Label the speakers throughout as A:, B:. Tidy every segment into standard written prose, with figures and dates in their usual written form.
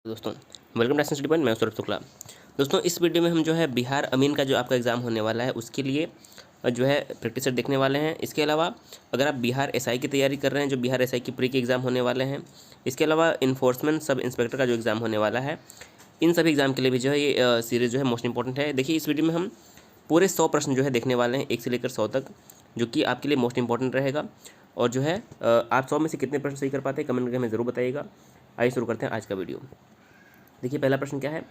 A: दोस्तों, welcome to study point. मैं सौरभ शुक्ला। दोस्तों, इस वीडियो में हम जो है बिहार अमीन का जो आपका एग्ज़ाम होने वाला है उसके लिए जो है प्रैक्टिस सेट देखने वाले हैं। इसके अलावा अगर आप बिहार एसआई की तैयारी कर रहे हैं, जो बिहार एसआई की प्री के एग्ज़ाम होने वाले हैं, इसके अलावा इन्फोर्समेंट सब इंस्पेक्टर का जो एग्ज़ाम होने वाला है, इन सभी एग्ज़ाम के लिए भी जो है ये सीरीज़ जो है मोस्ट इंपॉर्टेंट है। देखिए, इस वीडियो में हम पूरे 100 प्रश्न जो है देखने वाले हैं, 1 से लेकर 100 तक, जो कि आपके लिए मोस्ट इंपॉर्टेंट रहेगा। और जो है आप 100 में से कितने प्रश्न सही कर पाते हैं कमेंट करके हमें ज़रूर बताइएगा। आइए शुरू करते हैं आज का वीडियो। देखिए, पहला प्रश्न क्या है,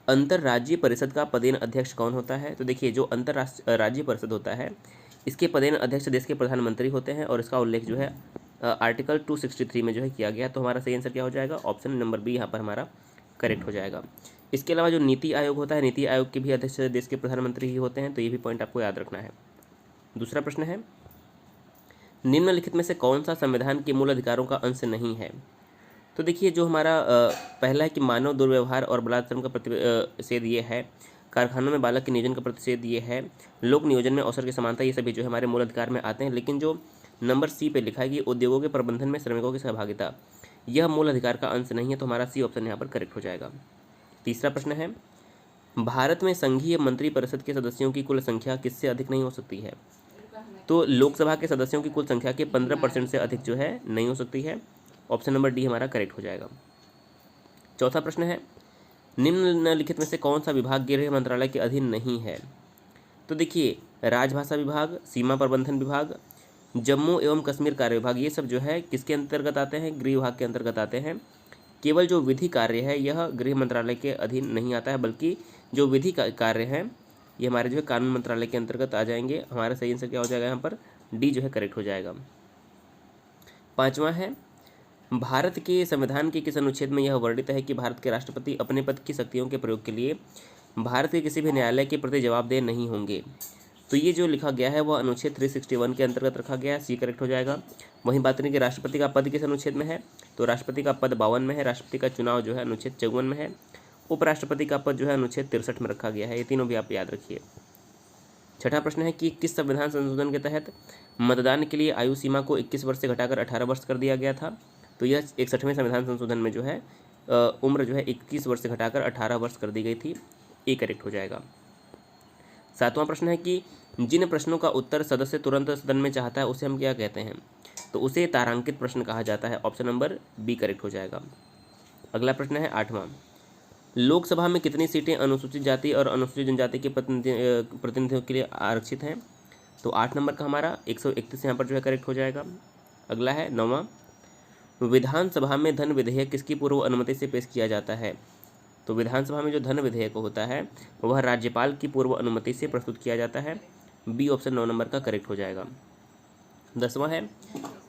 A: अंतर्राज्यीय परिषद का पदेन अध्यक्ष कौन होता है। तो देखिए, जो अंतर्राष्ट्रीय राज्य परिषद होता है, इसके पदेन अध्यक्ष देश के प्रधानमंत्री होते हैं और इसका उल्लेख जो है आर्टिकल 263 में जो है किया गया। तो हमारा सही आंसर क्या हो जाएगा, ऑप्शन नंबर बी यहाँ पर हमारा करेक्ट हो जाएगा। इसके अलावा जो नीति आयोग होता है, नीति आयोग के भी अध्यक्ष देश के प्रधानमंत्री ही होते हैं, तो ये भी पॉइंट आपको याद रखना है। दूसरा प्रश्न है, निम्नलिखित में से कौन सा संविधान के मूल अधिकारों का अंश नहीं है। तो देखिए, जो हमारा पहला है कि मानव दुर्व्यवहार और बलात्कार का प्रतिषेध ये है, कारखानों में बालक के नियोजन का प्रतिषेध ये है, लोक नियोजन में अवसर की समानता, ये सभी जो है हमारे मूल अधिकार में आते हैं। लेकिन जो नंबर सी पे लिखा है कि उद्योगों के प्रबंधन में श्रमिकों की सहभागिता, यह मूल अधिकार का अंश नहीं है, तो हमारा सी ऑप्शन यहाँ पर करेक्ट हो जाएगा। तीसरा प्रश्न है, भारत में संघीय मंत्रिपरिषद के सदस्यों की कुल संख्या किससे अधिक नहीं हो सकती है। तो लोकसभा के सदस्यों की कुल संख्या के 15% से अधिक जो है नहीं हो सकती है। ऑप्शन नंबर डी हमारा करेक्ट हो जाएगा। चौथा प्रश्न है, निम्नलिखित में से कौन सा विभाग गृह मंत्रालय के अधीन नहीं है। तो देखिए, राजभाषा विभाग, सीमा प्रबंधन विभाग, जम्मू एवं कश्मीर कार्य विभाग, ये सब जो है किसके अंतर्गत आते हैं, गृह विभाग के अंतर्गत आते हैं। केवल जो विधि कार्य है यह गृह मंत्रालय के अधीन नहीं आता है, बल्कि जो विधि कार्य हैं ये हमारे जो है कानून मंत्रालय के अंतर्गत आ जाएंगे। हमारा सही आंसर क्या हो जाएगा, यहाँ पर डी जो है करेक्ट हो जाएगा। पाँचवा है, भारत के संविधान के किस अनुच्छेद में यह वर्णित है कि भारत के राष्ट्रपति अपने पद की शक्तियों के प्रयोग के लिए भारत के किसी भी न्यायालय के प्रति जवाबदेह नहीं होंगे। तो ये जो लिखा गया है वह अनुच्छेद 361 के अंतर्गत रखा गया है, सी करेक्ट हो जाएगा। वहीं बात करें कि राष्ट्रपति का पद किस अनुच्छेद में है, तो राष्ट्रपति का पद 52 में है, राष्ट्रपति का चुनाव जो है अनुच्छेद 54 में है, उपराष्ट्रपति का पद जो है अनुच्छेद 63 में रखा गया है। ये तीनों भी आप याद रखिए। छठा प्रश्न है कि किस संविधान संशोधन के तहत मतदान के लिए आयु सीमा को 21 वर्ष से घटाकर 18 वर्ष कर दिया गया था। तो यह 61वें संविधान संशोधन में जो है उम्र जो है 21 वर्ष से घटाकर 18 वर्ष कर दी गई थी। ए करेक्ट हो जाएगा। सातवां प्रश्न है कि जिन प्रश्नों का उत्तर सदस्य तुरंत सदन में चाहता है उसे हम क्या कहते हैं। तो उसे तारांकित प्रश्न कहा जाता है। ऑप्शन नंबर बी करेक्ट हो जाएगा। अगला प्रश्न है आठवां, लोकसभा में कितनी सीटें अनुसूचित जाति और अनुसूचित जनजाति के प्रतिनिधियों के लिए आरक्षित हैं। तो 8 नंबर का हमारा 131 यहाँ पर जो है करेक्ट हो जाएगा। अगला है नौवां, विधानसभा में धन विधेयक किसकी पूर्व अनुमति से पेश किया जाता है। तो विधानसभा में जो धन विधेयक होता है वह राज्यपाल की पूर्व अनुमति से प्रस्तुत किया जाता है। बी ऑप्शन 9 नंबर का करेक्ट हो जाएगा। 10वां है,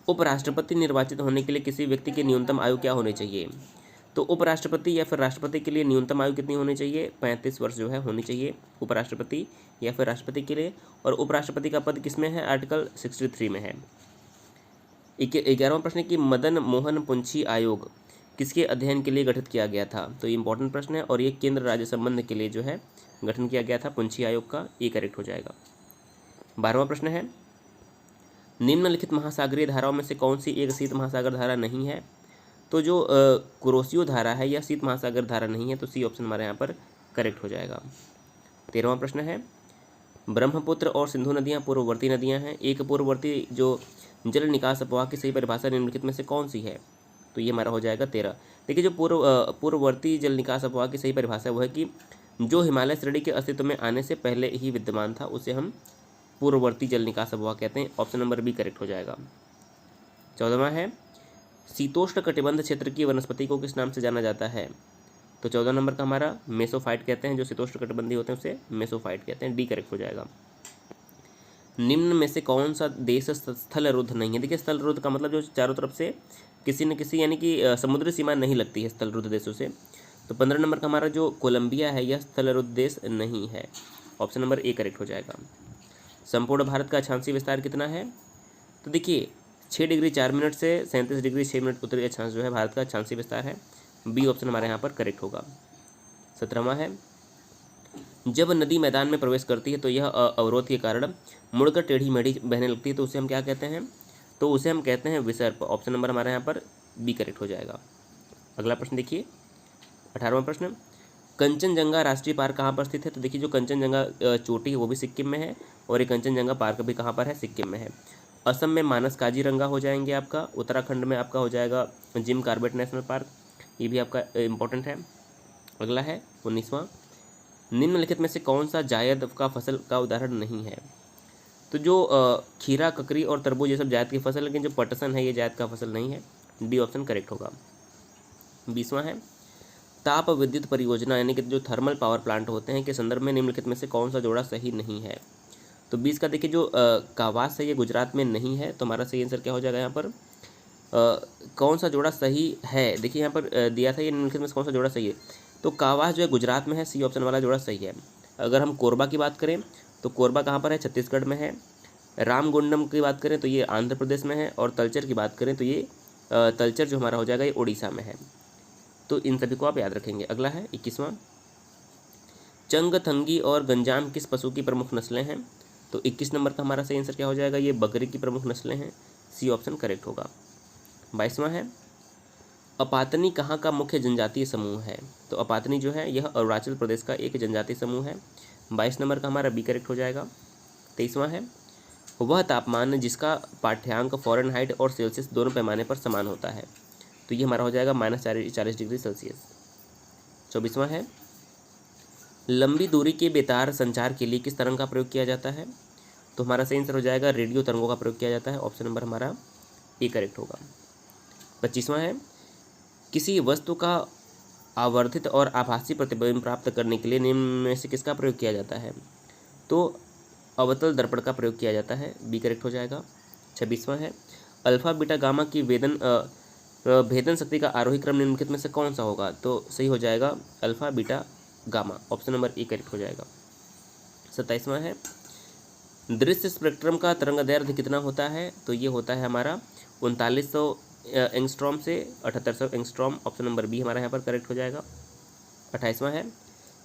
A: उपराष्ट्रपति निर्वाचित होने के लिए किसी व्यक्ति की न्यूनतम आयु क्या होनी चाहिए। तो उपराष्ट्रपति या फिर राष्ट्रपति के लिए न्यूनतम आयु कितनी होनी चाहिए, 35 वर्ष जो है होनी चाहिए उपराष्ट्रपति या फिर राष्ट्रपति के लिए। और उपराष्ट्रपति का पद किसमें है, आर्टिकल 63 में है। 11वां प्रश्न है कि मदन मोहन पुंछी आयोग किसके अध्ययन के लिए गठित किया गया था। तो ये इंपॉर्टेंट प्रश्न है और ये केंद्र राज्य संबंध के लिए जो है गठन किया गया था पुंछी आयोग का। ये करेक्ट हो जाएगा। 12वां प्रश्न है, निम्नलिखित महासागरीय धाराओं में से कौन सी एक शीत महासागर धारा नहीं है। तो जो कुरोशियो धारा है यह शीत महासागर धारा नहीं है, तो सी ऑप्शन हमारे यहाँ पर करेक्ट हो जाएगा। 13वां प्रश्न है, ब्रह्मपुत्र और सिंधु नदियाँ पूर्ववर्ती नदियाँ हैं। एक पूर्ववर्ती जो जल निकास अपवाह की सही परिभाषा निम्नलिखित में से कौन सी है। तो ये हमारा हो जाएगा 13। देखिए, जो पूर्ववर्ती जल निकास अपवाह की सही परिभाषा वो है कि जो हिमालय श्रेणी के अस्तित्व में आने से पहले ही विद्यमान था उसे हम पूर्ववर्ती जल निकास अपवाह कहते हैं। ऑप्शन नंबर बी करेक्ट हो जाएगा। 14वां है, शीतोष्ण कटिबंध क्षेत्र की वनस्पति को किस नाम से जाना जाता है। तो 14 नंबर का हमारा मेसोफाइट कहते हैं। जो शीतोष्ण कटिबंधी होते हैं उसे मेसोफाइट कहते हैं। डी करेक्ट हो जाएगा। निम्न में से कौन सा देश स्थल रुद्ध नहीं है। देखिए, स्थल रुद्ध का मतलब जो चारों तरफ से किसी न किसी यानी कि समुद्री सीमा नहीं लगती है स्थल रुद्ध देशों से। तो 15 नंबर का हमारा जो कोलंबिया है यह स्थल रुद्ध देश नहीं है। ऑप्शन नंबर ए करेक्ट हो जाएगा। संपूर्ण भारत का अक्षांशीय विस्तार कितना है। तो देखिए, 6 डिग्री 4 मिनट से 37 डिग्री 6 मिनट उत्तरी अक्षांश जो है भारत का अक्षांशीय विस्तार है। बी ऑप्शन हमारे यहाँ पर करेक्ट होगा। 17वां है, जब नदी मैदान में प्रवेश करती है तो यह अवरोध के कारण मुड़कर टेढ़ी मेढ़ी बहने लगती है, तो उसे हम क्या कहते हैं। तो उसे हम कहते हैं विसर्प। ऑप्शन नंबर हमारे यहाँ पर बी करेक्ट हो जाएगा। अगला प्रश्न देखिए, 18वां प्रश्न, कंचनजंगा राष्ट्रीय पार्क कहाँ पर स्थित है? तो देखिए जो कंचनजंगा चोटी है वो भी सिक्किम में है, और ये कंचनजंगा पार्क भी कहाँ पर है? सिक्किम में है। असम में मानस काजीरंगा हो जाएंगे आपका, उत्तराखंड में आपका हो जाएगा जिम कॉर्बेट नेशनल पार्क, ये भी आपका इम्पोर्टेंट है। अगला है 19वां, निम्नलिखित में से कौन सा जायद का फसल का उदाहरण नहीं है? तो जो खीरा, ककरी और तरबूज ये सब जायद की फसल है, लेकिन जो पटसन है ये जायद का फसल नहीं है। डी ऑप्शन करेक्ट होगा। 20वां है, ताप विद्युत परियोजना यानी कि जो थर्मल पावर प्लांट होते हैं के संदर्भ में निम्नलिखित में से कौन सा जोड़ा सही नहीं है? तो 20 का देखिए जो कावास है ये गुजरात में नहीं है, तो हमारा सही आंसर क्या हो जाएगा यहाँ पर? कौन सा जोड़ा सही है? देखिए यहाँ पर दिया था ये निम्नलिखित में से कौन सा जोड़ा सही है, तो कावास जो है गुजरात में है, सी ऑप्शन वाला जोड़ा सही है। अगर हम कोरबा की बात करें तो कोरबा कहाँ पर है? छत्तीसगढ़ में है। रामगुंडम की बात करें तो ये आंध्र प्रदेश में है, और तलचर की बात करें तो ये तलचर जो हमारा हो जाएगा ये उड़ीसा में है। तो इन सभी को आप याद रखेंगे। अगला है 21वां, चंगथंगी और गंजाम किस पशु की प्रमुख नस्लें हैं? तो 21 नंबर का हमारा सही आंसर क्या हो जाएगा? ये बकरी की प्रमुख नस्लें हैं, सी ऑप्शन करेक्ट होगा। 22वां है, अपातनी कहाँ का मुख्य जनजातीय समूह है? तो अपातनी जो है यह अरुणाचल प्रदेश का एक जनजातीय समूह है। 22 नंबर का हमारा बी करेक्ट हो जाएगा। 23वां है, वह तापमान जिसका पाठ्यांक फ़ारेनहाइट और सेल्सियस दोनों पैमाने पर समान होता है, तो ये हमारा हो जाएगा -40 डिग्री सेल्सियस। 24वां है, लंबी दूरी के बेतार संचार के लिए किस तरंग का प्रयोग किया जाता है? तो हमारा सही आंसर हो जाएगा रेडियो तरंगों का प्रयोग किया जाता है, ऑप्शन नंबर हमारा ए करेक्ट होगा। 25वां है, किसी वस्तु का आवर्धित और आभासी प्रतिबिंब प्राप्त करने के लिए निम्न में से किसका प्रयोग किया जाता है? तो अवतल दर्पण का प्रयोग किया जाता है, बी करेक्ट हो जाएगा। 26वां है, अल्फा बीटा गामा की भेदन शक्ति का आरोही क्रम निम्नलिखित में से कौन सा होगा? तो सही हो जाएगा alpha beta gamma, option number A correct हो जाएगा। 27वां है, दृश्य स्पेक्ट्रम का तरंगदैर्घ्य कितना होता है? तो ये होता है हमारा 3900 एंगस्ट्रॉम से 7800 एंगस्ट्रॉम, ऑप्शन नंबर बी हमारा यहाँ पर करेक्ट हो जाएगा। 28वां है,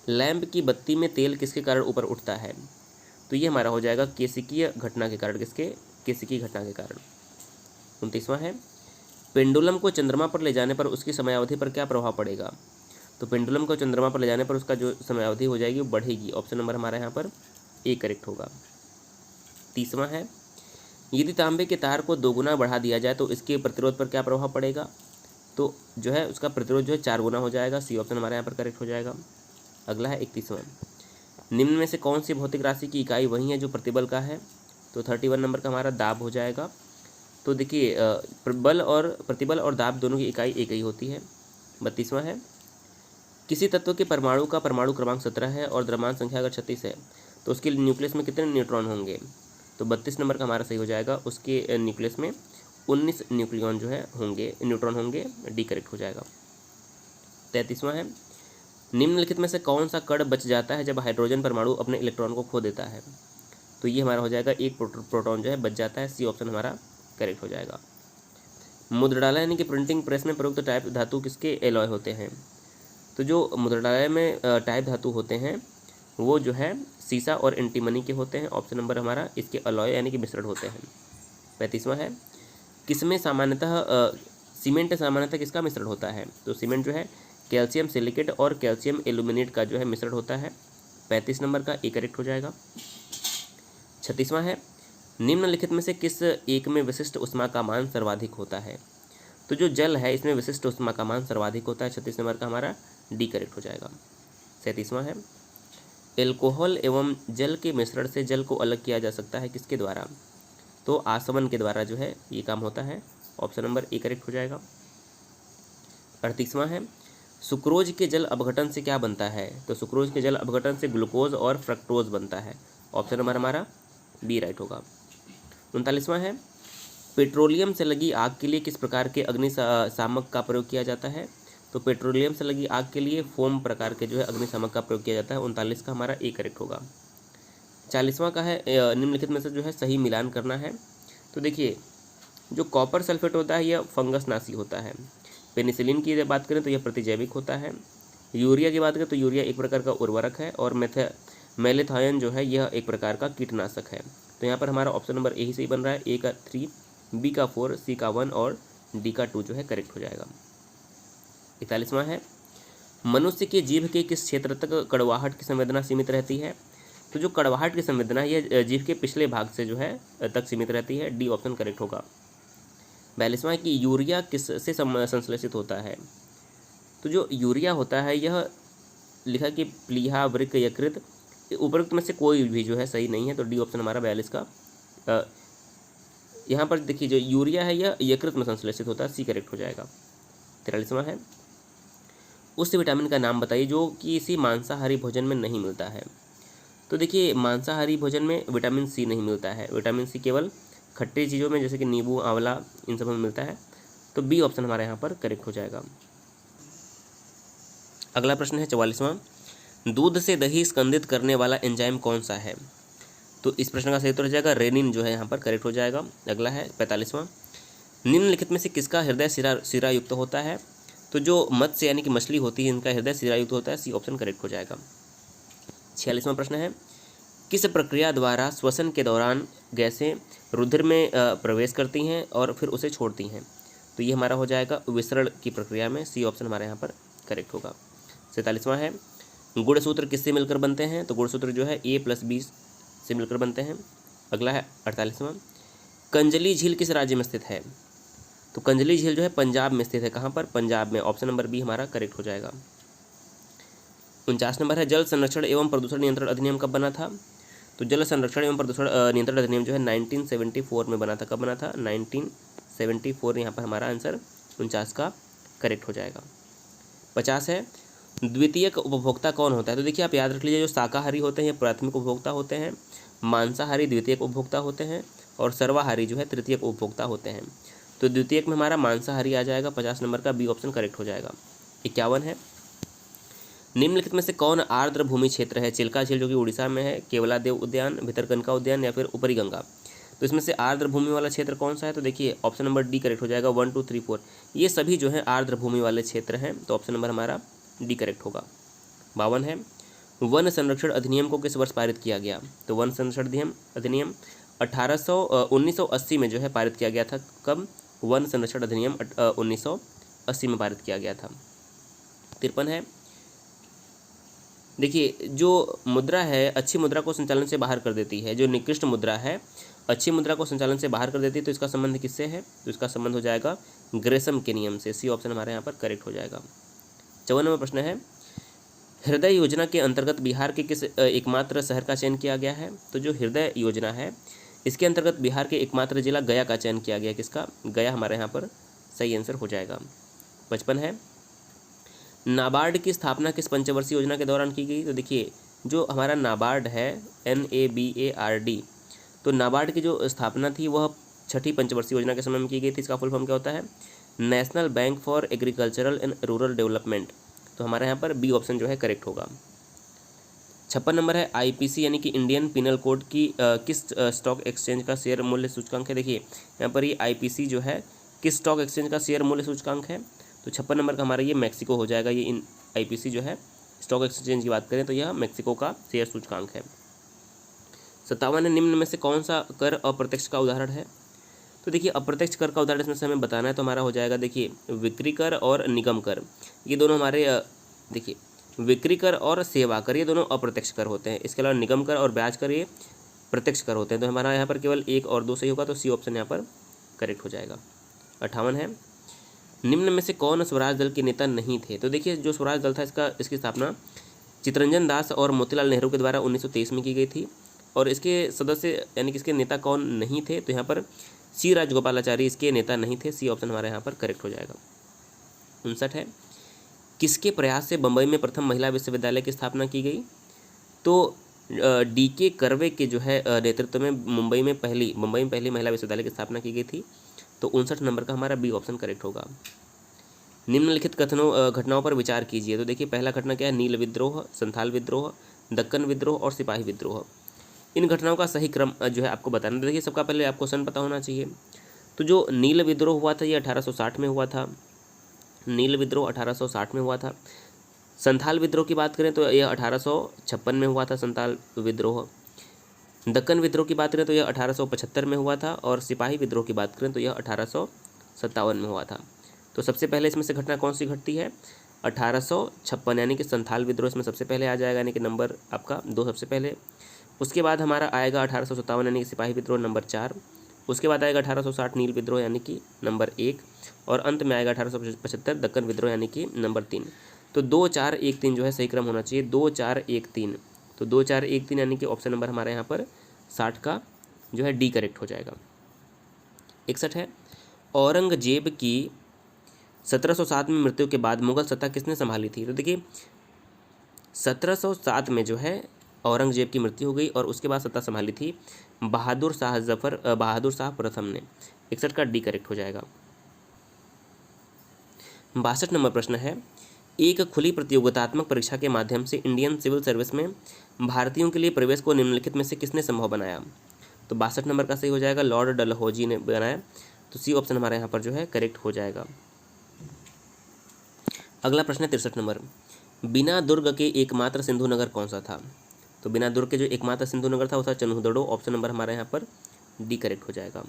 A: लैंप की बत्ती में तेल किसके कारण ऊपर उठता है? तो ये हमारा हो जाएगा केसिकीय घटना के कारण, किसके? केसिकी घटना के कारण। 29वां है, पेंडुलम को चंद्रमा पर ले जाने पर उसकी समयावधि पर क्या प्रभाव पड़ेगा? तो पेंडुलम को चंद्रमा पर ले जाने पर उसका जो समयावधि हो जाएगी वो बढ़ेगी, ऑप्शन नंबर हमारा यहाँ पर ए करेक्ट होगा। 30वां है, यदि तांबे के तार को दोगुना बढ़ा दिया जाए तो इसके प्रतिरोध पर क्या प्रभाव पड़ेगा? तो जो है उसका प्रतिरोध जो है 4 गुना हो जाएगा, सी ऑप्शन हमारे यहाँ पर करेक्ट हो जाएगा। अगला है 31वां, निम्न में से कौन सी भौतिक राशि की इकाई वही है जो प्रतिबल का है? तो 31 नंबर का हमारा दाब हो जाएगा। तो देखिए बल और प्रतिबल और दाब दोनों की इकाई एक ही होती है। 32वां है, किसी तत्व के परमाणु का परमाणु क्रमांक 17 है और द्रव्यमान संख्या अगर 36 है तो उसके न्यूक्लियस में कितने न्यूट्रॉन होंगे? तो 32 नंबर का हमारा सही हो जाएगा, उसके न्यूक्लियस में 19 न्यूक्लियन जो है होंगे, न्यूट्रॉन होंगे, डी करेक्ट हो जाएगा। 33वां है, निम्नलिखित में से कौन सा कण बच जाता है जब हाइड्रोजन परमाणु अपने इलेक्ट्रॉन को खो देता है? तो ये हमारा हो जाएगा एक प्रोटॉन जो है बच जाता है, सी ऑप्शन हमारा करेक्ट हो जाएगा। मुद्रणालय यानी कि प्रिंटिंग प्रेस में प्रयुक्त टाइप धातु किसके एलॉय होते हैं? तो जो मुद्रणालय में टाइप धातु होते हैं वो जो है सीसा और एंटीमनी के होते हैं, ऑप्शन नंबर हमारा इसके अलॉय यानी कि मिश्रण होते हैं। 35वां है, किसमें सामान्यतः सीमेंट सामान्यतः किसका मिश्रण होता है? तो सीमेंट जो है कैल्शियम सिलिकेट और कैल्शियम एल्यूमिनेट का जो है मिश्रण होता है, 35 नंबर का ए करेक्ट हो जाएगा। 36वां है, निम्नलिखित में से किस एक में विशिष्ट ऊष्मा का मान सर्वाधिक होता है? तो जो जल है इसमें विशिष्ट ऊष्मा का मान सर्वाधिक होता है, 36 नंबर का हमारा डी करेक्ट हो जाएगा। 37वां है, एल्कोहल एवं जल के मिश्रण से जल को अलग किया जा सकता है किसके द्वारा? तो आसवन के द्वारा जो है ये काम होता है, ऑप्शन नंबर ए करेक्ट हो जाएगा। 38वां है, सुक्रोज के जल अपघटन से क्या बनता है? तो सुक्रोज के जल अपघटन से ग्लूकोज और फ्रक्टोज बनता है, ऑप्शन नंबर हमारा बी राइट होगा। 39वां है, पेट्रोलियम से लगी आग के लिए किस प्रकार के अग्निशामक का प्रयोग किया जाता है? तो पेट्रोलियम से लगी आग के लिए फोम प्रकार के जो है अग्निशामक का प्रयोग किया जाता है, 39 का हमारा ए करेक्ट होगा। 40वां का है, निम्नलिखित में से जो है सही मिलान करना है। तो देखिए जो कॉपर सल्फेट होता है यह फंगस नाशी होता है। पेनिसिलिन की बात करें तो यह प्रतिजैविक होता है। यूरिया की बात करें तो यूरिया एक प्रकार का उर्वरक है, और मेलेथायन जो है यह एक प्रकार का कीटनाशक है। तो यहाँ पर हमारा ऑप्शन नंबर ए ही सही बन रहा है, ए का 3, बी का 4, सी का 1 और डी का 2 जो है करेक्ट हो जाएगा। 41वां है, मनुष्य के जीभ के किस क्षेत्र तक कड़वाहट की संवेदना सीमित रहती है? तो जो कड़वाहट की संवेदना ये जीभ के पिछले भाग से जो है तक सीमित रहती है। डी ऑप्शन करेक्ट होगा। 42वां है कि यूरिया किससे संश्लेषित होता है? तो जो यूरिया होता है यह लिखा कि प्लीहा, वृक्क, यकृत, उपरोक्त में से कोई भी जो है सही नहीं है। तो डी ऑप्शन हमारा 42 का यहाँ पर देखिए जो यूरिया है यह यकृत में संश्लेषित होता है। सी करेक्ट हो जाएगा। 43वां है उस विटामिन का नाम बताइए जो किसी मांसाहारी भोजन में नहीं मिलता है। तो देखिए मांसाहारी भोजन में विटामिन सी नहीं मिलता है। विटामिन सी केवल खट्टी चीज़ों में जैसे कि नींबू, आंवला, इन सब में मिलता है। तो बी ऑप्शन हमारे यहाँ पर करेक्ट हो जाएगा। अगला प्रश्न है 44वां, दूध से दही स्कंदित करने वाला एंजाइम कौन सा है? तो इस प्रश्न का सही उत्तर हो जाएगा रेनिन जो है यहाँ पर करेक्ट हो जाएगा। अगला है 45वां, निम्नलिखित में से किसका हृदय सिरा युक्त होता है? तो जो मत्स्य यानी कि मछली होती है इनका हृदय सिरा युक्त होता है। सी ऑप्शन करेक्ट हो जाएगा। 46वां प्रश्न है किस प्रक्रिया द्वारा श्वसन के दौरान गैसें रुधिर में प्रवेश करती हैं और फिर उसे छोड़ती हैं? तो ये हमारा हो जाएगा विसरण की प्रक्रिया में। सी ऑप्शन हमारे यहाँ पर करेक्ट होगा। 47वां है गुणसूत्र किससे मिलकर बनते हैं? तो गुणसूत्र जो है A+B से मिलकर बनते हैं। अगला है 48वां, कंजली झील किस राज्य में स्थित है? तो कंजली झील जो है पंजाब में स्थित है। कहाँ पर? पंजाब में। ऑप्शन नंबर बी हमारा करेक्ट हो जाएगा। 49 नंबर है जल संरक्षण एवं प्रदूषण नियंत्रण अधिनियम कब बना था? तो जल संरक्षण एवं प्रदूषण नियंत्रण अधिनियम जो है 1974 में बना था। कब बना था? 1974। यहाँ पर हमारा आंसर 49 का करेक्ट हो जाएगा। 50 है द्वितीयक उपभोक्ता कौन होता है? तो देखिए आप याद रख लीजिए जो शाकाहारी होते हैं प्राथमिक उपभोक्ता होते हैं, मांसाहारी द्वितीयक उपभोक्ता होते हैं और सर्वाहारी जो है तृतीयक उपभोक्ता होते हैं। तो द्वितीयक में हमारा मांसाहारी आ जाएगा। 50 नंबर का बी ऑप्शन करेक्ट हो जाएगा। 51 है निम्नलिखित में से कौन आर्द्र भूमि क्षेत्र है? चिल्का झील जो कि उड़ीसा में है, केवलादेव उद्यान, भितरकनिका उद्यान या फिर ऊपरी गंगा। तो इसमें से आर्द्र भूमि वाला क्षेत्र कौन सा है? तो देखिए ऑप्शन नंबर डी करेक्ट हो जाएगा। 1, 2, 3, 4 ये सभी जो है आर्द्र भूमि वाले क्षेत्र हैं। तो ऑप्शन नंबर हमारा डी करेक्ट होगा। 52 है वन संरक्षण अधिनियम को किस वर्ष पारित किया गया? तो वन संरक्षण अधिनियम 1980 में जो है पारित किया गया था। कब? वन संरक्षण अधिनियम 1980 में पारित किया गया था। 53 है देखिए जो मुद्रा है अच्छी मुद्रा को संचालन से बाहर कर देती है। जो निकृष्ट मुद्रा है अच्छी मुद्रा को संचालन से बाहर कर देती है। तो इसका संबंध किससे है? तो इसका संबंध हो जाएगा ग्रेसम के नियम से। सी ऑप्शन हमारे यहाँ पर करेक्ट हो जाएगा। 54वां प्रश्न है हृदय योजना के अंतर्गत बिहार के किस एकमात्र शहर का चयन किया गया है? तो जो हृदय योजना है इसके अंतर्गत बिहार के एकमात्र जिला गया का चयन किया गया। किसका? गया हमारे यहाँ पर सही आंसर हो जाएगा। 55 है नाबार्ड की स्थापना किस पंचवर्षीय योजना के दौरान की गई? तो देखिए जो हमारा नाबार्ड है NABARD, तो नाबार्ड की जो स्थापना थी वह छठी पंचवर्षीय योजना के समय में की गई थी। इसका फुल फॉर्म क्या होता है? National bank for agricultural and rural development. तो हमारे यहाँ पर बी ऑप्शन जो है करेक्ट होगा। 56 नंबर है IPC यानी कि इंडियन पिनल कोड की किस स्टॉक एक्सचेंज का शेयर मूल्य सूचकांक है? देखिए यहाँ पर ये IPC जो है किस स्टॉक एक्सचेंज का शेयर मूल्य सूचकांक है? तो 56 नंबर का हमारा ये मैक्सिको हो जाएगा। ये इन IPC जो है स्टॉक एक्सचेंज की बात करें तो यह मैक्सिको का शेयर सूचकांक है। 57 निम्न में से कौन सा कर अप्रत्यक्ष का उदाहरण है? तो देखिए अप्रत्यक्ष कर का उदाहरण इसमें से हमें बताना है तो हमारा हो जाएगा देखिए बिक्री कर और निगम कर। ये दोनों हमारे देखिए बिक्री कर और सेवा कर ये दोनों अप्रत्यक्ष कर होते हैं। इसके अलावा निगम कर और ब्याज कर ये प्रत्यक्ष कर होते हैं। तो हमारा यहाँ पर केवल 1 और 2 सही होगा। तो सी ऑप्शन यहाँ पर करेक्ट हो जाएगा। 58 है निम्न में से कौन स्वराज दल के नेता नहीं थे? तो देखिए जो स्वराज दल था इसकी स्थापना चित्तरंजन दास और मोतीलाल नेहरू के द्वारा 1923 में की गई थी। और इसके सदस्य यानी कि इसके नेता कौन नहीं थे? तो यहाँ पर सी राजगोपालाचारी इसके नेता नहीं थे। सी ऑप्शन हमारे यहाँ पर करेक्ट हो जाएगा। 59 है किसके प्रयास से बम्बई में प्रथम महिला विश्वविद्यालय की स्थापना की गई? तो DK कर्वे के जो है नेतृत्व में मुंबई में पहली महिला विश्वविद्यालय की स्थापना की गई थी। तो 59 नंबर का हमारा बी ऑप्शन करेक्ट होगा। निम्नलिखित घटनाओं पर विचार कीजिए। तो देखिए पहला घटना क्या है? नील विद्रोह, संथाल विद्रोह, दक्कन विद्रोह और सिपाही विद्रोह। इन घटनाओं का सही क्रम जो है आपको बताना। देखिए सबका पहले आपको क्वेश्चन पता होना चाहिए। तो जो नील विद्रोह हुआ था ये 1860 में हुआ था। नील विद्रोह 1860 में हुआ था। संथाल विद्रोह की बात करें तो यह 1856 में हुआ था संथाल विद्रोह। दक्कन विद्रोह की बात करें तो यह 1875 में हुआ था। और सिपाही विद्रोह की बात करें तो यह 1857 में हुआ था। तो सबसे पहले इसमें से घटना कौन सी घटती है? 1856 यानी कि संथाल विद्रोह इसमें सबसे पहले आ जाएगा, यानी कि नंबर आपका 2 सबसे पहले। उसके बाद हमारा आएगा 1857 यानी कि सिपाही विद्रोह नंबर 4। उसके बाद आएगा 1860 नील विद्रोह यानी कि नंबर 1, और अंत में आएगा 1875 दक्कन विद्रोह यानी कि नंबर 3। तो 2 4 1 3 जो है सही क्रम होना चाहिए, 2 4 1 3। तो 2 4 1 3 यानी कि ऑप्शन नंबर हमारे यहाँ पर 60 का जो है डी करेक्ट हो जाएगा। 61 है, औरंगजेब की 1707 में मृत्यु के बाद मुगल सत्ता किसने संभाली थी? तो देखिए 1707 में जो है औरंगजेब की मृत्यु हो गई और उसके बाद सत्ता संभाली थी बहादुर शाह प्रथम ने। 61 का डी करेक्ट हो जाएगा। 62 नंबर प्रश्न है, एक खुली प्रतियोगितात्मक परीक्षा के माध्यम से इंडियन सिविल सर्विस में भारतीयों के लिए प्रवेश को निम्नलिखित में से किसने संभव बनाया? तो 62 नंबर का सही हो जाएगा, लॉर्ड डलहौजी ने बनाया। तो सी ऑप्शन हमारे यहाँ पर जो है करेक्ट हो जाएगा। अगला प्रश्न है 63 नंबर, बिना दुर्ग के एकमात्र सिंधु नगर कौन सा था? तो बिना दुर्ग के जो एकमात्र सिंधु नगर था वो था चन्हुदड़ो। ऑप्शन नंबर हमारे यहाँ पर डी करेक्ट हो जाएगा।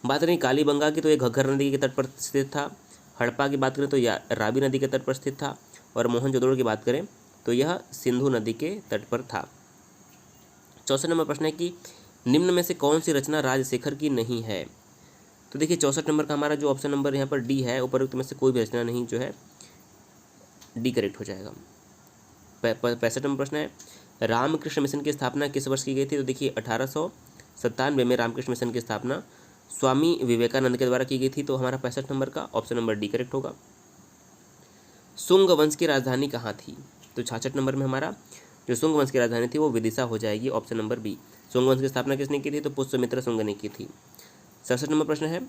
A: बात करें कालीबंगा की तो ये घग्गर नदी के तट पर स्थित था। हड़प्पा की बात करें तो यह रावी नदी के तट पर स्थित था। और मोहनजोदड़ो की बात करें तो यह सिंधु नदी के तट पर था। 64 नंबर प्रश्न है कि निम्न में से कौन सी रचना राजशेखर की नहीं है? तो देखिए 64 नंबर का हमारा जो ऑप्शन नंबर यहाँ पर डी है, उपरोक्त में से कोई भी रचना नहीं जो है डी करेक्ट हो जाएगा। 65 नंबर प्रश्न है, रामकृष्ण मिशन की स्थापना किस वर्ष की गई थी? तो देखिए 1897 में रामकृष्ण मिशन की स्थापना स्वामी विवेकानंद के द्वारा की गई थी। तो हमारा 65 नंबर का ऑप्शन नंबर डी करेक्ट होगा। सुंग वंश की राजधानी कहाँ थी? तो 66 नंबर में हमारा जो सुंग वंश की राजधानी थी वो विदिशा हो जाएगी। Option number B. सुंग वंश की स्थापना किसने की थी? तो पुष्यमित्र सुंग ने की थी। 67 नंबर प्रश्न है,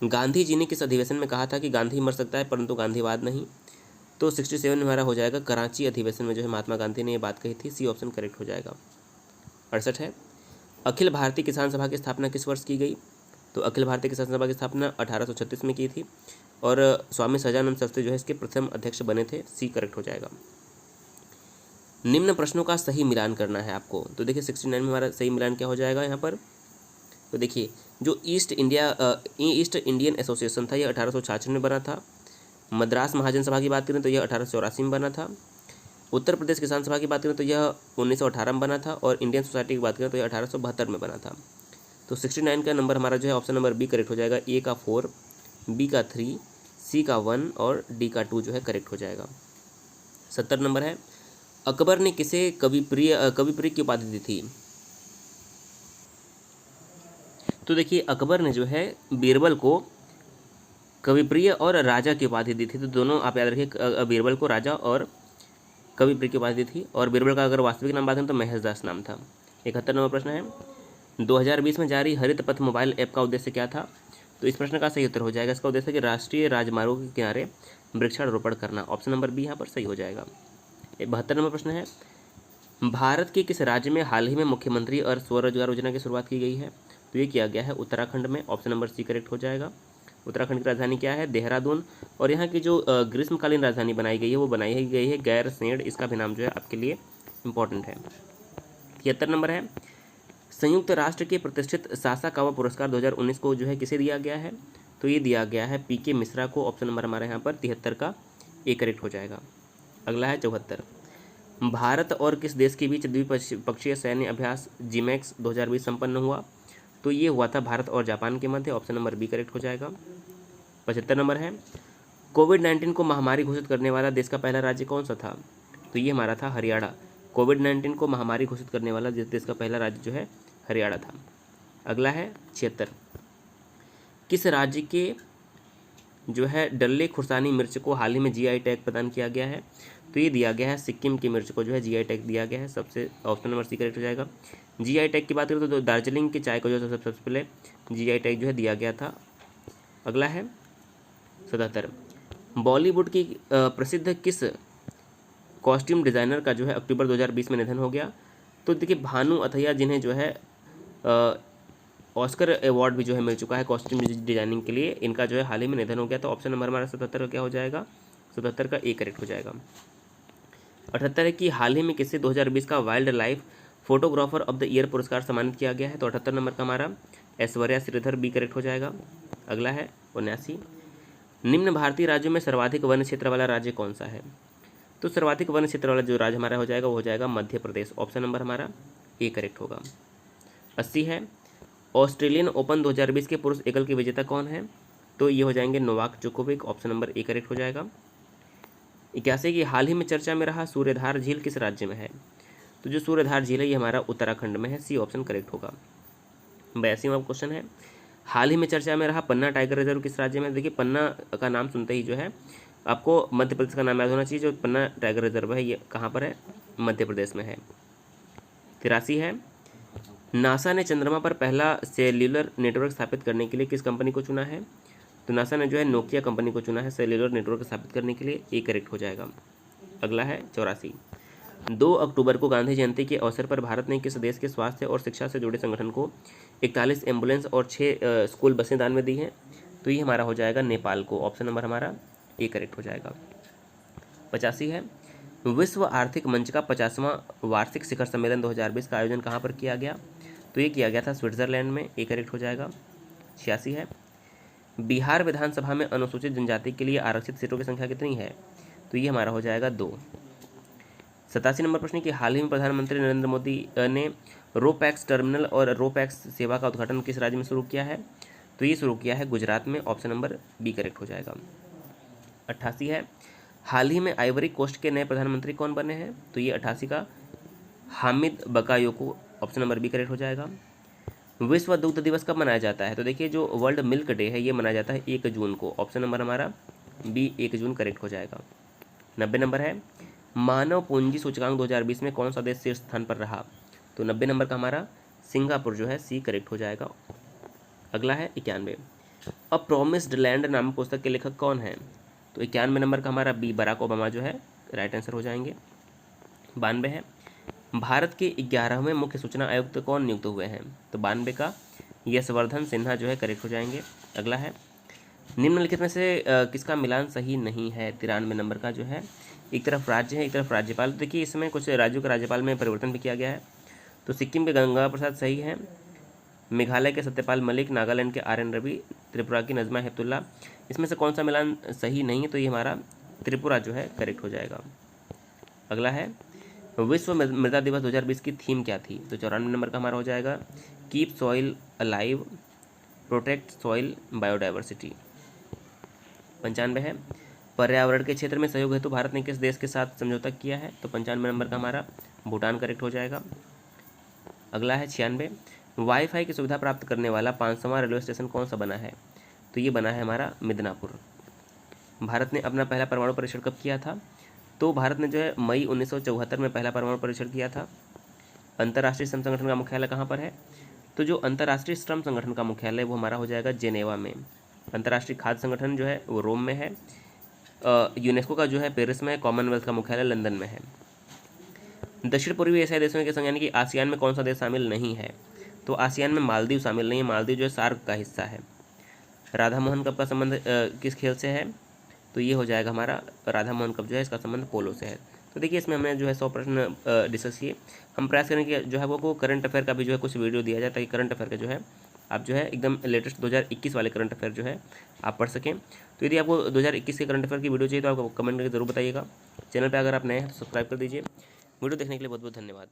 A: गांधी जी ने किस अधिवेशन में कहा था कि गांधी मर सकता है परंतु गांधीवाद नहीं? तो 67 में हमारा हो जाएगा कराची अधिवेशन में जो है महात्मा गांधी ने ये बात कही थी। सी ऑप्शन करेक्ट हो जाएगा। 68 है, अखिल भारतीय किसान सभा की स्थापना किस वर्ष की गई? तो अखिल भारतीय किसान सभा की स्थापना 1836 में की थी और स्वामी सहजानंद शास्त्री जो है इसके प्रथम अध्यक्ष बने थे। सी करेक्ट हो जाएगा। निम्न प्रश्नों का सही मिलान करना है आपको। तो देखिए 69 में हमारा सही मिलान क्या हो जाएगा यहाँ पर? तो देखिए जो ईस्ट इंडियन एसोसिएशन था यह 1866 में बना था। मद्रास महाजन सभा की बात करें तो यह 1884 में बना था। उत्तर प्रदेश किसान सभा की बात करें तो यह 1918 में बना था। और इंडियन सोसाइटी की बात करें तो यह 1872 में बना था। तो 69 का नंबर हमारा जो है ऑप्शन नंबर बी करेक्ट हो जाएगा। ए का 4, बी का 3, सी का 1 और डी का 2 जो है करेक्ट हो जाएगा। 70 नंबर है, अकबर ने किसे कविप्रिय की उपाधि दी थी? तो देखिए अकबर ने जो है बीरबल को कविप्रिय और राजा की उपाधि दी थी। तो दोनों आप याद रखिए, बीरबल को राजा और कविप्रिय की उपाधि दी थी। और बीरबल का अगर वास्तविक नाम बात करें तो महेशदास नाम था। 71 नंबर प्रश्न है, 2020 में जारी हरित पथ मोबाइल ऐप का उद्देश्य क्या था? तो इस प्रश्न का सही उत्तर हो जाएगा, इसका उद्देश्य कि राष्ट्रीय राजमार्गों के किनारे वृक्षारोपण करना। ऑप्शन नंबर बी यहाँ पर सही हो जाएगा। 72 नंबर प्रश्न है, भारत के किस राज्य में हाल ही में मुख्यमंत्री और स्वरोजगार योजना की शुरुआत की गई है? तो ये किया गया है उत्तराखंड में। ऑप्शन नंबर सी करेक्ट हो जाएगा। उत्तराखंड की राजधानी क्या है? देहरादून। और यहाँ की जो ग्रीष्मकालीन राजधानी बनाई गई है वो बनाई गई है गैरसेंण। इसका भी नाम जो है आपके लिए इंपॉर्टेंट है। 73 नंबर है, संयुक्त राष्ट्र के प्रतिष्ठित सासाकावा पुरस्कार 2019 को जो है किसे दिया गया है? तो ये दिया गया है पीके मिश्रा को। ऑप्शन नंबर हमारे यहाँ पर 73 का ए करेक्ट हो जाएगा। अगला है 74, भारत और किस देश के बीच द्विपक्षीय सैन्य अभ्यास जिमैक्स 2020 संपन्न हुआ? तो ये हुआ था भारत और जापान के मध्य। ऑप्शन नंबर बी करेक्ट हो जाएगा। 75 नंबर है, कोविड-19 को महामारी घोषित करने वाला देश का पहला राज्य कौन सा था? तो ये हमारा था हरियाणा। कोविड-19 को महामारी घोषित करने वाला देश का पहला राज्य जो है हरियाणा था। अगला है 76, किस राज्य के जो है डल्ले खुर्सानी मिर्च को हाल ही में जीआई टैग प्रदान किया गया है? तो ये दिया गया है सिक्किम की मिर्च को जो है जीआई टैग दिया गया है। सबसे ऑप्शन नंबर सी करेक्ट हो जाएगा। जीआई टैग की बात करें तो दार्जिलिंग की चाय को जो सबसे पहले जीआई टैग जो है दिया गया था। अगला है 77, बॉलीवुड की प्रसिद्ध किस कॉस्ट्यूम डिज़ाइनर का जो है अक्टूबर 2020 में निधन हो गया? तो देखिए भानु अथैया जिन्हें जो है ऑस्कर अवार्ड भी जो है मिल चुका है कॉस्ट्यूम डिजाइनिंग के लिए, इनका जो है हाल ही में निधन हो गया। तो ऑप्शन नंबर हमारा 77 का क्या हो जाएगा? 77 का ए करेक्ट हो जाएगा। 78 है कि हाल ही में किसे 2020 का wild life photographer of the year पुरस्कार सम्मानित किया गया है? तो 78 नंबर का हमारा ऐश्वर्या श्रीधर बी करेक्ट हो जाएगा। अगला है 79, निम्न भारतीय राज्यों में सर्वाधिक वन क्षेत्र वाला राज्य कौन सा है? तो सर्वाधिक वन क्षेत्र वाला जो राज्य हमारा हो जाएगा वो हो जाएगा मध्य प्रदेश। ऑप्शन नंबर हमारा ए करेक्ट होगा। 80 है, ऑस्ट्रेलियन ओपन 2020 के पुरुष एकल के विजेता कौन है? तो ये हो जाएंगे Novak Djokovic. Option number A correct हो जाएगा। 81 की हाल ही में चर्चा में रहा सूर्यधार झील किस राज्य में है? तो जो सूर्यधार झील है ये हमारा उत्तराखंड में है। सी ऑप्शन करेक्ट होगा। 82वां क्वेश्चन है, हाल ही में चर्चा में रहा पन्ना टाइगर रिजर्व किस राज्य में? देखिए पन्ना का नाम सुनते ही जो है आपको मध्य प्रदेश का नाम याद होना चाहिए। जो पन्ना टाइगर रिजर्व है ये कहाँ पर है? मध्य प्रदेश में है। 83 है, नासा ने चंद्रमा पर पहला सेल्यूलर नेटवर्क स्थापित करने के लिए किस कंपनी को चुना है? तो नासा ने जो है नोकिया कंपनी को चुना है सेल्यूलर नेटवर्क स्थापित करने के लिए। ए करेक्ट हो जाएगा। अगला है 84, 2 अक्टूबर को गांधी जयंती के अवसर पर भारत ने किस देश के स्वास्थ्य और शिक्षा से जुड़े संगठन को 41 एम्बुलेंस और 6 स्कूल बसें दान में दी हैं? तो ये हमारा हो जाएगा नेपाल को। ऑप्शन नंबर हमारा ए करेक्ट हो जाएगा। 85 है, विश्व आर्थिक मंच का 50वां वार्षिक शिखर सम्मेलन 2020 का आयोजन कहाँ पर किया गया? तो ये किया गया था स्विट्जरलैंड में। ए करेक्ट हो जाएगा। 86 है, बिहार विधानसभा में अनुसूचित जनजाति के लिए आरक्षित सीटों की संख्या कितनी है? तो ये हमारा हो जाएगा 2। 87 नंबर प्रश्न कि हाल ही में प्रधानमंत्री नरेंद्र मोदी ने रोपैक्स टर्मिनल और रोपैक्स सेवा का उद्घाटन किस राज्य में शुरू किया है? तो ये शुरू किया है गुजरात में। ऑप्शन नंबर बी करेक्ट हो जाएगा। 88 है, हाल ही में आइवरी कोस्ट के नए प्रधानमंत्री कौन बने हैं? तो ये 88 का Hamid Bakayoko. Option number B correct हो जाएगा। विश्व दुग्ध दिवस कब मनाया जाता है? तो देखिए जो वर्ल्ड मिल्क डे है ये मनाया जाता है 1 जून को। ऑप्शन नंबर हमारा बी 1 जून करेक्ट हो जाएगा। 90 नंबर है, मानव पूंजी सूचकांक 2020 में कौन सा देश शीर्ष स्थान पर रहा? तो 90 नंबर का हमारा सिंगापुर जो है सी करेक्ट हो जाएगा। अगला है 91, अ प्रॉमिस्ड लैंड नामक पुस्तक के लेखक कौन है? तो 91 नंबर का हमारा बी बराक ओबामा जो है राइट आंसर हो जाएंगे। 92 है, भारत के 11वें मुख्य सूचना आयुक्त कौन नियुक्त हुए हैं? तो 92 का यशवर्धन सिन्हा जो है करेक्ट हो जाएंगे। अगला है, निम्नलिखित में से किसका मिलान सही नहीं है? 93 नंबर का जो है एक तरफ राज्य है एक तरफ राज्यपाल। देखिए इसमें कुछ राज्यों के राज्यपाल में परिवर्तन भी किया गया है। तो सिक्किम के गंगा प्रसाद सही है, मेघालय के सत्यपाल मलिक, नागालैंड के आर एन रवि, त्रिपुरा की नजमा हेपतुल्ला। इसमें से कौन सा मिलान सही नहीं है? तो ये हमारा त्रिपुरा जो है करेक्ट हो जाएगा। अगला है, विश्व मृदा दिवस 2020 की थीम क्या थी? तो 94 नंबर का हमारा हो जाएगा keep soil alive, protect soil biodiversity. 95 है, पर्यावरण के क्षेत्र में सहयोग हेतु भारत ने किस देश के साथ समझौता किया है? तो 95 नंबर का हमारा भूटान करेक्ट हो जाएगा। अगला है 96, वाईफाई की सुविधा प्राप्त करने वाला 500वां रेलवे स्टेशन कौन सा बना है? तो ये बना है हमारा मिदनापुर। भारत ने अपना पहला परमाणु परीक्षण कब किया था? तो भारत ने जो है मई 1974 में पहला परमाणु परीक्षण किया था। अंतर्राष्ट्रीय श्रम संगठन का मुख्यालय कहाँ पर है? तो जो अंतर्राष्ट्रीय श्रम संगठन का मुख्यालय वो हमारा हो जाएगा जेनेवा में। अंतर्राष्ट्रीय खाद्य संगठन जो है वो रोम में है। यूनेस्को का जो है पेरिस में है। कॉमनवेल्थ का मुख्यालय लंदन में है। दक्षिण पूर्वी एशियाई देशों के संग यानी कि आसियान में कौन सा देश शामिल नहीं है? तो आसियान में मालदीव शामिल नहीं है। मालदीव जो है सार्क का हिस्सा है। राधा मोहन कप का संबंध किस खेल से है? तो ये हो जाएगा हमारा राधा मोहन कप जो है इसका संबंध पोलो से है। तो देखिए इसमें हमने जो है 100 प्रश्न डिस्कस किए। हम प्रयास करेंगे कि जो है वो करंट अफेयर का भी जो है कुछ वीडियो दिया जाए ताकि करंट अफेयर का जो है आप जो है एकदम लेटेस्ट 2021 वाले करंट अफेयर जो है आप पढ़ सकें। तो यदि आपको 2021 के करंट अफेयर की वीडियो चाहिए तो आप कमेंट करके जरूर बताइएगा। चैनल पर अगर आप नए हैं तो सब्सक्राइब कर दीजिए। वीडियो देखने के लिए बहुत बहुत धन्यवाद।